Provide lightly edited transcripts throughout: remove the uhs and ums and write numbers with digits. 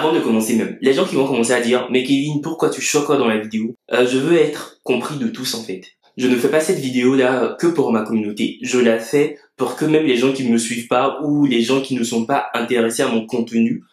avant de commencer même, les gens qui vont commencer à dire mais Kevin, pourquoi tu choques dans la vidéo? Je veux être compris de tous en fait. Je ne fais pas cette vidéo là que pour ma communauté. Je la fais pour que même les gens qui ne me suivent pas ou les gens qui ne sont pas intéressés à mon contenu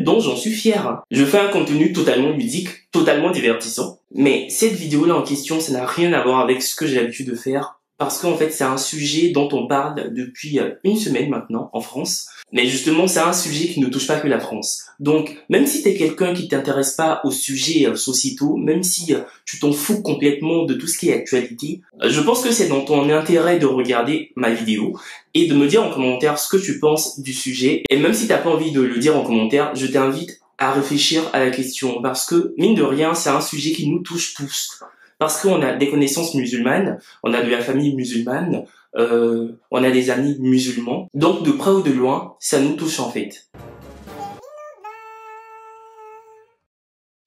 dont j'en suis fier. Je fais un contenu totalement ludique, totalement divertissant. Mais cette vidéo là en question, ça n'a rien à voir avec ce que j'ai l'habitude de faire. Parce qu'en fait, c'est un sujet dont on parle depuis une semaine maintenant en France. Mais justement, c'est un sujet qui ne touche pas que la France. Donc, même si t'es quelqu'un qui t'intéresse pas aux sujets sociétaux, même si tu t'en fous complètement de tout ce qui est actualité, je pense que c'est dans ton intérêt de regarder ma vidéo et de me dire en commentaire ce que tu penses du sujet. Et même si t'as pas envie de le dire en commentaire, je t'invite à réfléchir à la question. Parce que, mine de rien, c'est un sujet qui nous touche tous. Parce qu'on a des connaissances musulmanes, on a de la famille musulmane, on a des amis musulmans. Donc de près ou de loin, ça nous touche en fait.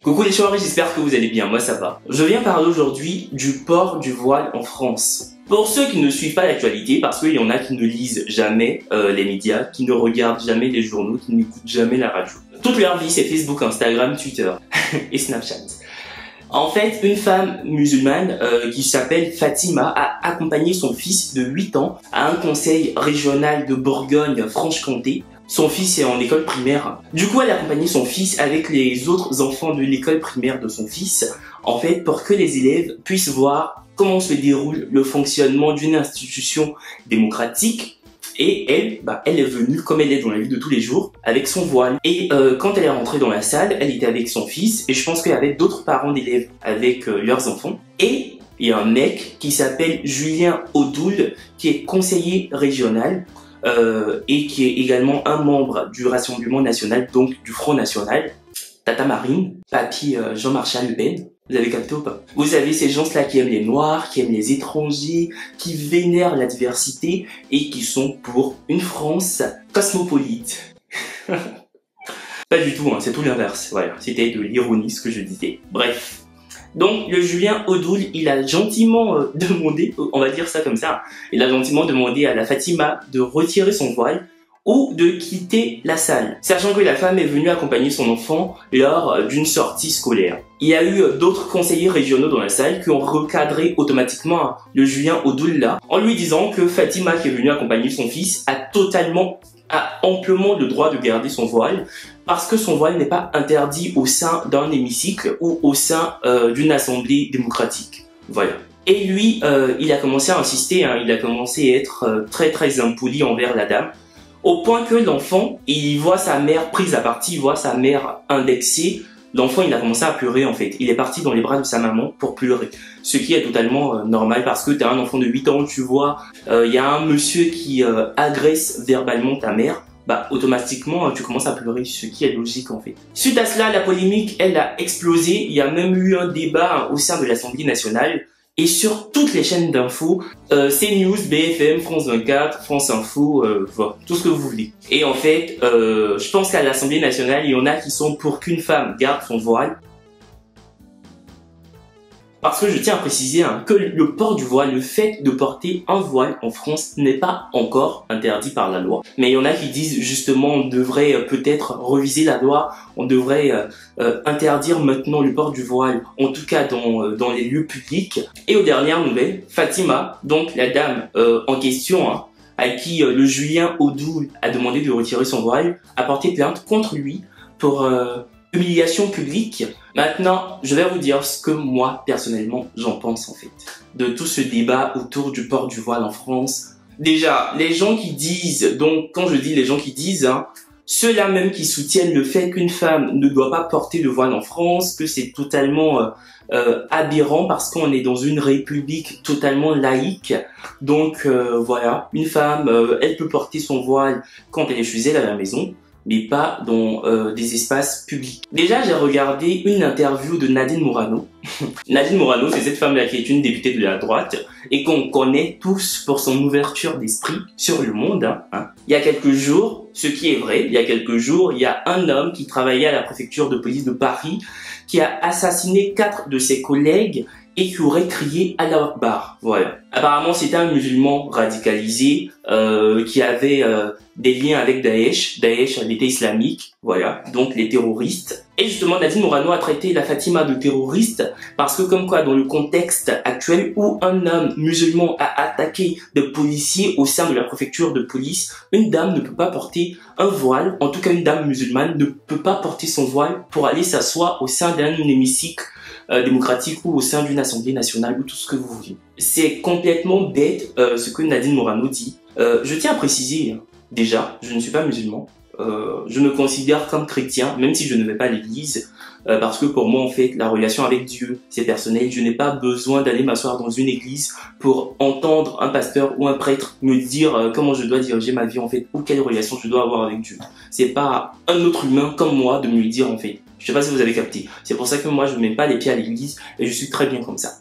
Coucou les chouards, j'espère que vous allez bien, moi ça va. Je viens parler aujourd'hui du port du voile en France. Pour ceux qui ne suivent pas l'actualité, parce qu'il y en a qui ne lisent jamais les médias, qui ne regardent jamais les journaux, qui n'écoutent jamais la radio. Toute leur vie c'est Facebook, Instagram, Twitter et Snapchat. En fait, une femme musulmane qui s'appelle Fatima a accompagné son fils de 8 ans à un conseil régional de Bourgogne-Franche-Comté. Son fils est en école primaire. Du coup, elle a accompagné son fils avec les autres enfants de l'école primaire de son fils, en fait, pour que les élèves puissent voir comment se déroule le fonctionnement d'une institution démocratique. Et elle est venue comme elle est dans la vie de tous les jours avec son voile. Et quand elle est rentrée dans la salle, elle était avec son fils et je pense qu'il y avait d'autres parents d'élèves avec leurs enfants. Et il y a un mec qui s'appelle Julien Audoul qui est conseiller régional et qui est également un membre du Rassemblement national, donc du Front national. Tata Marine, papy Jean-Marchal Le Pen. Vous avez capté ou pas? Vous savez, ces gens-là qui aiment les noirs, qui aiment les étrangers, qui vénèrent la diversité et qui sont pour une France cosmopolite. Pas du tout, hein, c'est tout l'inverse. Voilà, c'était de l'ironie ce que je disais. Bref. Donc, le Julien Audoul, il a gentiment demandé, on va dire ça comme ça, il a gentiment demandé à la Fatima de retirer son voile ou de quitter la salle, sachant que la femme est venue accompagner son enfant lors d'une sortie scolaire. Il y a eu d'autres conseillers régionaux dans la salle qui ont recadré automatiquement le Julien Audoul là, en lui disant que Fatima qui est venue accompagner son fils a amplement le droit de garder son voile, parce que son voile n'est pas interdit au sein d'un hémicycle ou au sein d'une assemblée démocratique. Voilà. Et lui, il a commencé à insister, hein, il a commencé à être très impoli envers la dame, au point que l'enfant, il voit sa mère prise à partie, il voit sa mère indexée. L'enfant, il a commencé à pleurer en fait. Il est parti dans les bras de sa maman pour pleurer. Ce qui est totalement normal parce que tu as un enfant de 8 ans, tu vois, il y a un monsieur qui agresse verbalement ta mère. Bah automatiquement tu commences à pleurer, ce qui est logique en fait. Suite à cela, la polémique, elle a explosé. Il y a même eu un débat au sein de l'Assemblée nationale. Et sur toutes les chaînes d'infos, CNews, BFM, France 24, France Info, voilà, tout ce que vous voulez. Et en fait, je pense qu'à l'Assemblée nationale, il y en a qui sont pour qu'une femme garde son voile. Parce que je tiens à préciser hein, que le port du voile, le fait de porter un voile en France n'est pas encore interdit par la loi. Mais il y en a qui disent justement on devrait peut-être reviser la loi, on devrait interdire maintenant le port du voile, en tout cas dans les lieux publics. Et aux dernières nouvelles, Fatima, donc la dame en question, hein, à qui le Julien Audoul a demandé de retirer son voile, a porté plainte contre lui pour humiliation publique. Maintenant, je vais vous dire ce que moi, personnellement, j'en pense en fait. De tout ce débat autour du port du voile en France. Déjà, les gens qui disent, donc quand je dis les gens qui disent, hein, ceux-là même qui soutiennent le fait qu'une femme ne doit pas porter de voile en France, que c'est totalement aberrant parce qu'on est dans une république totalement laïque. Donc voilà, une femme, elle peut porter son voile quand elle est chez elle à la maison, mais pas dans des espaces publics. Déjà, j'ai regardé une interview de Nadine Morano. Nadine Morano, c'est cette femme-là qui est une députée de la droite et qu'on connaît tous pour son ouverture d'esprit sur le monde. Hein. Il y a quelques jours, ce qui est vrai, il y a quelques jours, il y a un homme qui travaillait à la préfecture de police de Paris qui a assassiné 4 de ses collègues et qui aurait crié Allah Akbar. Voilà. Apparemment, c'était un musulman radicalisé qui avait des liens avec Daesh, l'État islamique, voilà, donc les terroristes. Et justement, Nadine Morano a traité la Fatima de terroriste parce que comme quoi, dans le contexte actuel où un homme musulman a attaqué des policiers au sein de la préfecture de police, une dame ne peut pas porter un voile, en tout cas une dame musulmane ne peut pas porter son voile pour aller s'asseoir au sein d'un hémicycle démocratique ou au sein d'une assemblée nationale ou tout ce que vous voulez. C'est complètement bête ce que Nadine Morano dit. Je tiens à préciser, déjà, je ne suis pas musulman. Je me considère comme chrétien, même si je ne vais pas à l'église, parce que pour moi, en fait, la relation avec Dieu, c'est personnel. Je n'ai pas besoin d'aller m'asseoir dans une église pour entendre un pasteur ou un prêtre me dire comment je dois diriger ma vie, en fait, ou quelle relation je dois avoir avec Dieu. C'est pas un autre humain comme moi de me le dire, en fait. Je sais pas si vous avez capté. C'est pour ça que moi, je ne mets pas les pieds à l'église et je suis très bien comme ça.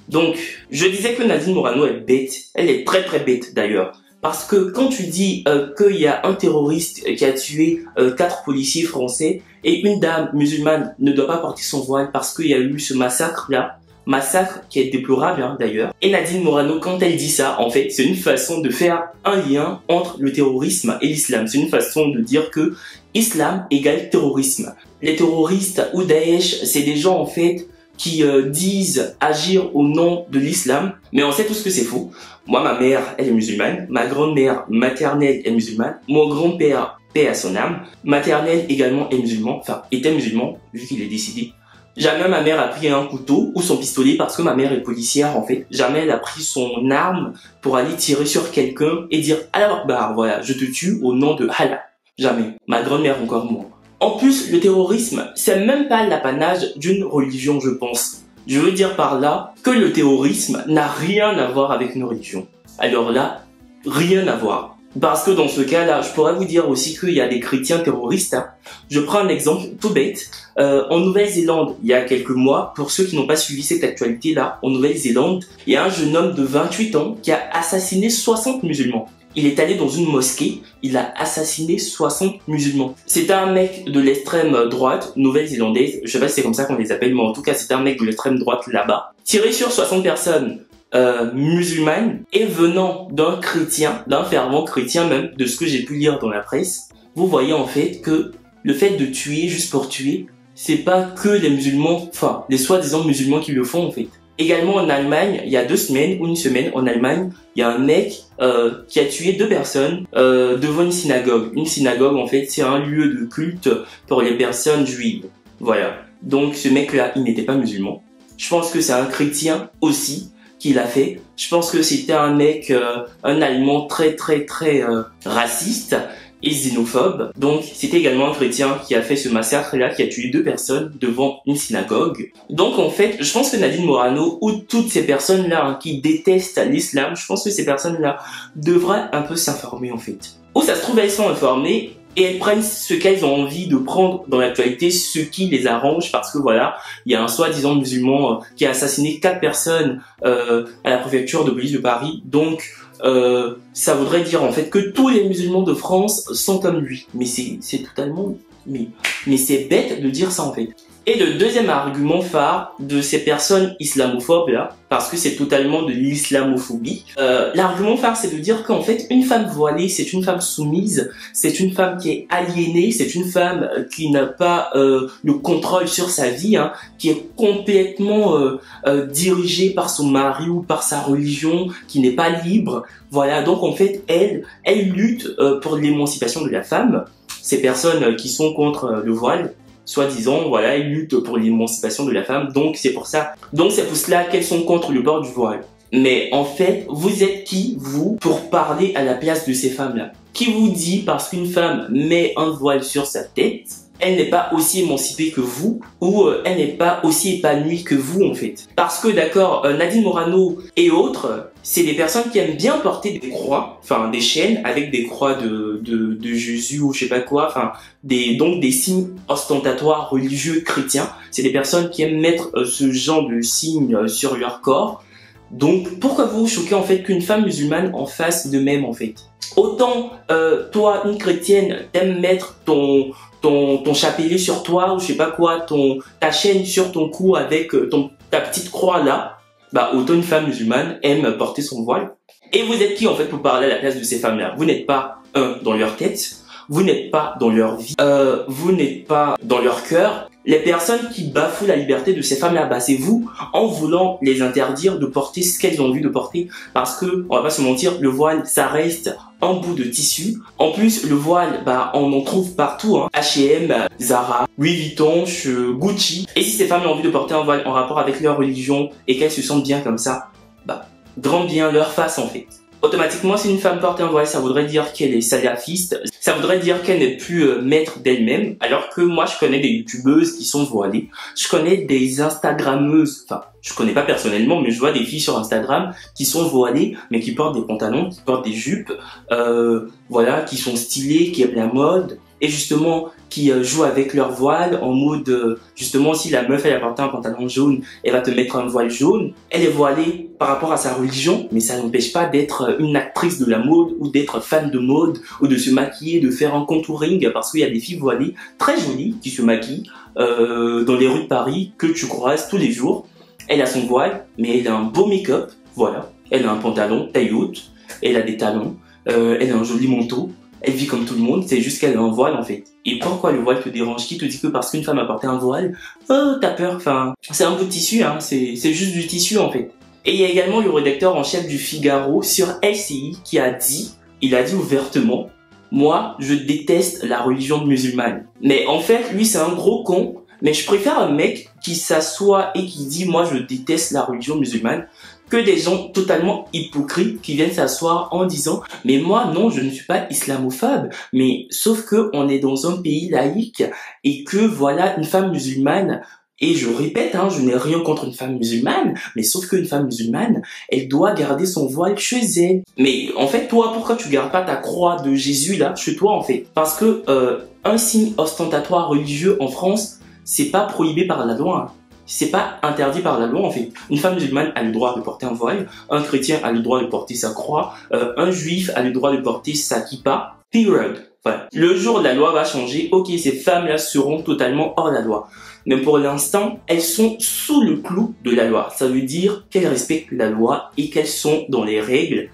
Donc, je disais que Nadine Morano est bête. Elle est très très bête d'ailleurs. Parce que quand tu dis qu'il y a un terroriste qui a tué 4 policiers français et une dame musulmane ne doit pas porter son voile parce qu'il y a eu ce massacre-là, massacre qui est déplorable d'ailleurs. Et Nadine Morano, quand elle dit ça, en fait, c'est une façon de faire un lien entre le terrorisme et l'islam. C'est une façon de dire que islam égale terrorisme. Les terroristes ou Daesh, c'est des gens en fait qui disent agir au nom de l'islam, mais on sait tous que c'est faux. Moi, ma mère, elle est musulmane, ma grand-mère maternelle est musulmane, mon grand-père, paix à son âme, maternelle également est musulman, enfin était musulman, vu qu'il est décédé. Jamais ma mère a pris un couteau ou son pistolet parce que ma mère est policière en fait. Jamais elle a pris son arme pour aller tirer sur quelqu'un et dire « Allah Akbar, voilà, je te tue au nom de Allah ». Jamais. Ma grand-mère encore moins. En plus, le terrorisme, c'est même pas l'apanage d'une religion, je pense. Je veux dire par là que le terrorisme n'a rien à voir avec une religion. Alors là, rien à voir. Parce que dans ce cas-là, je pourrais vous dire aussi qu'il y a des chrétiens terroristes. Je prends un exemple tout bête. En Nouvelle-Zélande, il y a quelques mois, pour ceux qui n'ont pas suivi cette actualité-là, en Nouvelle-Zélande, il y a un jeune homme de 28 ans qui a assassiné 60 musulmans. Il est allé dans une mosquée, il a assassiné 60 musulmans. C'était un mec de l'extrême droite nouvelle-zélandaise, je sais pas si c'est comme ça qu'on les appelle, mais en tout cas c'était un mec de l'extrême droite là-bas. Tiré sur 60 personnes musulmanes et venant d'un chrétien, d'un fervent chrétien même, de ce que j'ai pu lire dans la presse, vous voyez en fait que le fait de tuer juste pour tuer, c'est pas que les musulmans, enfin les soi-disant musulmans qui le font en fait. Également en Allemagne, il y a 2 semaines ou une semaine en Allemagne, il y a un mec qui a tué 2 personnes devant une synagogue. Une synagogue, en fait, c'est un lieu de culte pour les personnes juives. Voilà. Donc ce mec-là, il n'était pas musulman. Je pense que c'est un chrétien aussi qui l'a fait. Je pense que c'était un mec, un Allemand très raciste et xénophobe. Donc, c'était également un chrétien qui a fait ce massacre-là, qui a tué 2 personnes devant une synagogue. Donc, en fait, je pense que Nadine Morano, ou toutes ces personnes-là qui détestent l'islam, je pense que ces personnes-là devraient un peu s'informer, en fait. Ou ça se trouve, elles sont informées et elles prennent ce qu'elles ont envie de prendre dans l'actualité, ce qui les arrange, parce que voilà, il y a un soi-disant musulman qui a assassiné 4 personnes à la préfecture de police de Paris. Donc, ça voudrait dire en fait que tous les musulmans de France sont comme lui. Mais c'est totalement... Mais c'est bête de dire ça en fait. Et le deuxième argument phare de ces personnes islamophobes là, parce que c'est totalement de l'islamophobie, l'argument phare c'est de dire qu'en fait une femme voilée c'est une femme soumise, c'est une femme qui est aliénée, c'est une femme qui n'a pas le contrôle sur sa vie, qui est complètement dirigée par son mari ou par sa religion, qui n'est pas libre. Voilà, donc en fait elle lutte pour l'émancipation de la femme. Ces personnes qui sont contre le voile, soi-disant, voilà, ils luttent pour l'émancipation de la femme, donc c'est pour ça. Donc c'est pour cela qu'elles sont contre le port du voile. Mais en fait, vous êtes qui, vous, pour parler à la place de ces femmes-là? Qui vous dit parce qu'une femme met un voile sur sa tête, elle n'est pas aussi émancipée que vous, ou elle n'est pas aussi épanouie que vous en fait. Parce que d'accord, Nadine Morano et autres, c'est des personnes qui aiment bien porter des croix, enfin des chaînes avec des croix de Jésus ou je sais pas quoi, enfin donc des signes ostentatoires religieux chrétiens. C'est des personnes qui aiment mettre ce genre de signes sur leur corps. Donc pourquoi vous choquez en fait qu'une femme musulmane en fasse de même en fait? Autant toi, une chrétienne, t'aimes mettre ton chapelet sur toi ou je sais pas quoi, ta chaîne sur ton cou avec ta petite croix là, bah autant une femme musulmane aime porter son voile. Et vous êtes qui en fait pour parler à la place de ces femmes-là? Vous n'êtes pas dans leur tête, vous n'êtes pas dans leur vie, vous n'êtes pas dans leur cœur. Les personnes qui bafouent la liberté de ces femmes-là, bah c'est vous, en voulant les interdire de porter ce qu'elles ont envie de porter. Parce que, on va pas se mentir, le voile, ça reste un bout de tissu. En plus, le voile, bah on en trouve partout, hein. H&M, Zara, Louis Vuitton, Gucci. Et si ces femmes ont envie de porter un voile en rapport avec leur religion et qu'elles se sentent bien comme ça, bah grand bien leur face en fait. Automatiquement, si une femme porte un voile, ça voudrait dire qu'elle est salafiste, ça voudrait dire qu'elle n'est plus maître d'elle-même, alors que moi je connais des youtubeuses qui sont voilées, je connais des instagrammeuses, enfin je connais pas personnellement, mais je vois des filles sur Instagram qui sont voilées, mais qui portent des pantalons, qui portent des jupes, voilà, qui sont stylées, qui aiment la mode, et justement qui jouent avec leur voile en mode, justement si la meuf elle a porté un pantalon jaune, elle va te mettre un voile jaune, elle est voilée par rapport à sa religion, mais ça n'empêche pas d'être une actrice de la mode ou d'être fan de mode ou de se maquiller, de faire un contouring, parce qu'il y a des filles voilées très jolies qui se maquillent dans les rues de Paris que tu croises tous les jours. Elle a son voile, mais elle a un beau make-up, voilà. Elle a un pantalon taille haute, elle a des talons, elle a un joli manteau. Elle vit comme tout le monde, c'est juste qu'elle a un voile en fait. Et pourquoi le voile te dérange? Qui te dit que parce qu'une femme a porté un voile, oh t'as peur? Enfin, c'est un bout de tissu, hein, c'est juste du tissu en fait. Et il y a également le rédacteur en chef du Figaro sur LCI qui a dit, il a dit ouvertement, moi je déteste la religion musulmane. Mais en fait, lui c'est un gros con, mais je préfère un mec qui s'assoit et qui dit moi je déteste la religion musulmane, que des gens totalement hypocrites qui viennent s'asseoir en disant mais moi non je ne suis pas islamophobe, mais sauf que on est dans un pays laïque et que voilà une femme musulmane, et je répète hein, je n'ai rien contre une femme musulmane, mais sauf qu'une femme musulmane elle doit garder son voile chez elle. Mais en fait toi pourquoi tu gardes pas ta croix de Jésus là chez toi en fait? Parce que un signe ostentatoire religieux en France c'est pas prohibé par la loi, hein. C'est pas interdit par la loi en fait. Une femme musulmane a le droit de porter un voile, un chrétien a le droit de porter sa croix, un juif a le droit de porter sa kippa, period. Voilà. Le jour où la loi va changer, ok, ces femmes-là seront totalement hors la loi. Mais pour l'instant, elles sont sous le clou de la loi. Ça veut dire qu'elles respectent la loi et qu'elles sont dans les règles.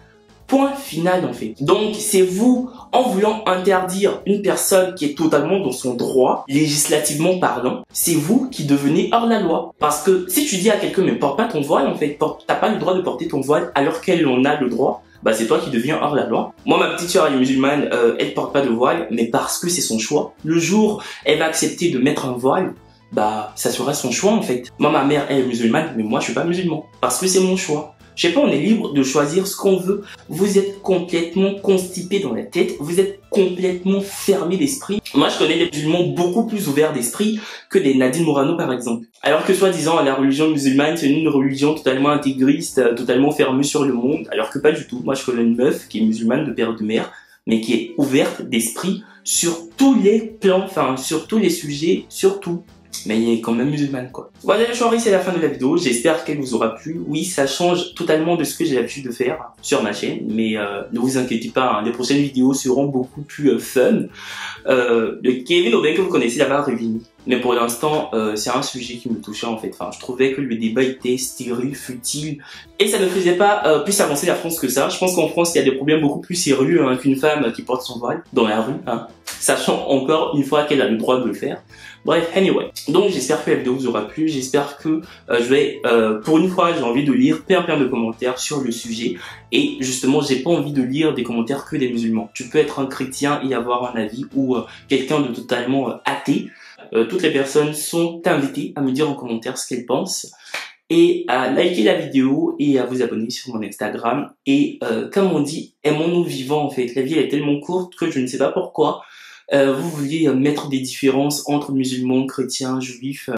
Point final en fait. Donc c'est vous, en voulant interdire une personne qui est totalement dans son droit, législativement parlant, c'est vous qui devenez hors la loi. Parce que si tu dis à quelqu'un mais porte pas ton voile en fait, t'as pas le droit de porter ton voile alors qu'elle en a le droit, bah c'est toi qui deviens hors la loi. Moi ma petite soeur elle est musulmane, elle porte pas de voile, mais parce que c'est son choix. Le jour elle va accepter de mettre un voile, bah ça sera son choix en fait. Moi ma mère elle est musulmane, mais moi je suis pas musulman. Parce que c'est mon choix. Je sais pas, on est libre de choisir ce qu'on veut. Vous êtes complètement constipé dans la tête. Vous êtes complètement fermé d'esprit. Moi, je connais des musulmans beaucoup plus ouverts d'esprit que des Nadine Morano, par exemple. Alors que soi-disant, la religion musulmane, c'est une religion totalement intégriste, totalement fermée sur le monde. Alors que pas du tout. Moi, je connais une meuf qui est musulmane de père et de mère, mais qui est ouverte d'esprit sur tous les plans, enfin, sur tous les sujets, sur tout. Mais il est quand même musulmane quoi. Voilà les chéris, c'est la fin de la vidéo, j'espère qu'elle vous aura plu. Oui, ça change totalement de ce que j'ai l'habitude de faire sur ma chaîne, mais ne vous inquiétez pas, hein, les prochaines vidéos seront beaucoup plus fun. Le Kevin Aubin que vous connaissez là-bas revenu. Mais pour l'instant, c'est un sujet qui me touchait en fait. Enfin, je trouvais que le débat était stérile, futile, et ça ne faisait pas plus avancer la France que ça. Je pense qu'en France, il y a des problèmes beaucoup plus sérieux hein, qu'une femme qui porte son voile dans la rue, hein, sachant encore une fois qu'elle a le droit de le faire. Bref, anyway. Donc j'espère que la vidéo vous aura plu, j'espère que je vais, pour une fois, j'ai envie de lire plein de commentaires sur le sujet. Et justement, j'ai pas envie de lire des commentaires que des musulmans. Tu peux être un chrétien et avoir un avis, ou quelqu'un de totalement athée. Toutes les personnes sont invitées à me dire en commentaire ce qu'elles pensent. Et à liker la vidéo et à vous abonner sur mon Instagram. Et comme on dit, aimons-nous vivants en fait. La vie est tellement courte que je ne sais pas pourquoi vous vouliez mettre des différences entre musulmans, chrétiens, juifs.